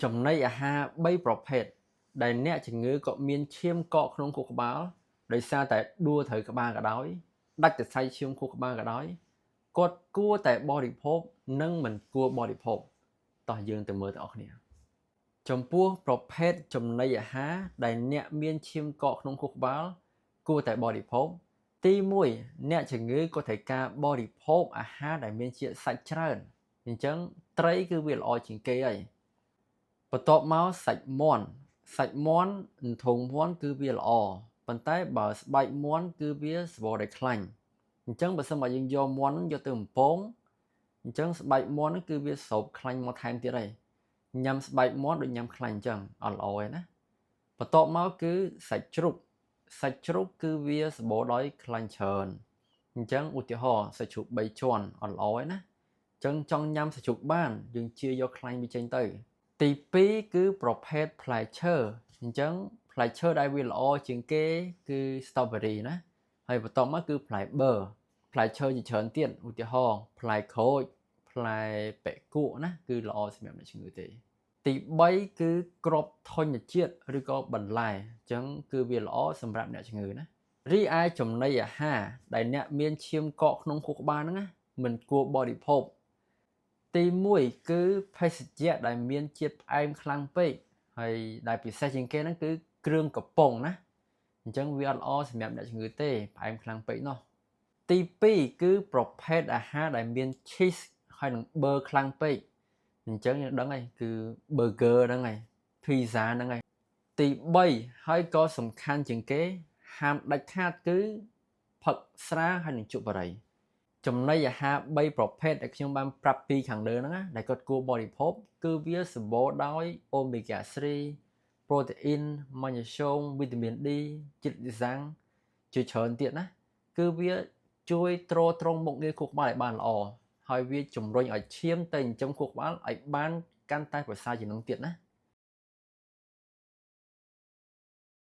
ចំណីអាហារ3ប្រភេទដែលអ្នកជំងឺក៏មានឈាមកកក្នុងខួរក្បាលដោយសារតែដួលត្រូវក្បាលក៏ដោយដាច់សរសៃឈាមខួរក្បាលក៏ដោយគាត់គួរតែបរិភោគនិងមិនគួរបរិភោគតោះយើងទៅមើលទាំងអស់គ្នាចំពោះប្រភេទចំណីអាហារដែលអ្នកមានឈាមកកក្នុងខួរក្បាលគួរតែបរិភោគទី1អ្នកជំងឺក៏ត្រូវការបរិភោគអាហារដែលមានជាតិសាច់ច្រើនអញ្ចឹងត្រីគឺវាល្អជាងគេហើយបន្ទាប់មកសាច់មាន់ធុងមាន់គឺវាល្អប៉ុន្តែបើស្បែកមាន់គឺវាស្បរតែខ្លាញ់អញ្ចឹងបើសិនបើយើងយកមាន់យកទៅបំពងអញ្ចឹងស្បែកមាន់គឺវាស្រោបខ្លាញ់មកថែមទៀតហើយញ៉ាំស្បែកមាន់ដូចញ៉ាំខ្លាញ់អញ្ចឹងអត់ល្អទេណាបន្ទាប់មកគឺសាច់ជ្រូកគឺវាសម្បូរដោយខ្លាញ់ច្រើនអញ្ចឹងឧទាហរណ៍សាច់ជ្រូក3ជាន់អត់ល្អទេណាអញ្ចឹងចង់ញ៉ាំសាច់ជ្រូកបានយើងជៀរយកខ្លាញ់វាចេញទៅទី2គឺប្រភេទផ្លែឈើអញ្ចឹងផ្លែឈើដែលវាល្អជាងគេគឺ strawberry ណាហើយបន្ទាប់មកគឺផ្លែបឺផ្លែឈើជាច្រើនទៀតឧទាហរណ៍ផ្លែក្រូចផ្លែប៉ែគក់ណាគឺល្អសម្រាប់អ្នកជំងឺទេទី3គឺគ្រាប់ធញ្ញជាតិឬក៏បន្លែអញ្ចឹងគឺវាល្អសម្រាប់អ្នកជំងឺណារីឯចំណីអាហារដែលអ្នកមានឈាមកកក្នុងខួរក្បាលហ្នឹងណាមិនគួរបរិភោគទី1គឺភេសជ្ជៈដែលមានជាតិផ្អែមខ្លាំងពេកហើយដែលពិសេសជាងគេហ្នឹងគឺគ្រឿងកំប៉ុងណាអញ្ចឹងវាអត់ល្អសម្រាប់អ្នកជំងឺទេផ្អែមខ្លាំងពេកនោះទី2គឺប្រភេទអាហារដែលមាន cheese ហើយនឹង burger ខ្លាំងពេកអញ្ចឹងយើងដឹងហើយគឺ burger ហ្នឹងហើយ pizza ហ្នឹងហើយទី3ហើយក៏សំខាន់ជាងគេហាមដាច់ខាតគឺផឹកស្រាហើយនឹងជក់បារីចំណីអាហារ3ប្រភេទដែលខ្ញុំបានប្រាប់ពីខាងលើហ្នឹងណាដែលគាត់គួរបរិភោគគឺវាសម្បូរដោយ omega 3 protein magnesium វីតាមីន D ជាតិរ៉ាំងជាច្រើនទៀតណាគឺវាជួយទ្រទ្រង់មុខងារខួរក្បាលឲ្យបានល្អហើយវាជំរុញឲ្យឈាមទៅចិញ្ចឹមខួរក្បាលឲ្យបានកាន់តែប្រសើរជាងនឹងទៀតណា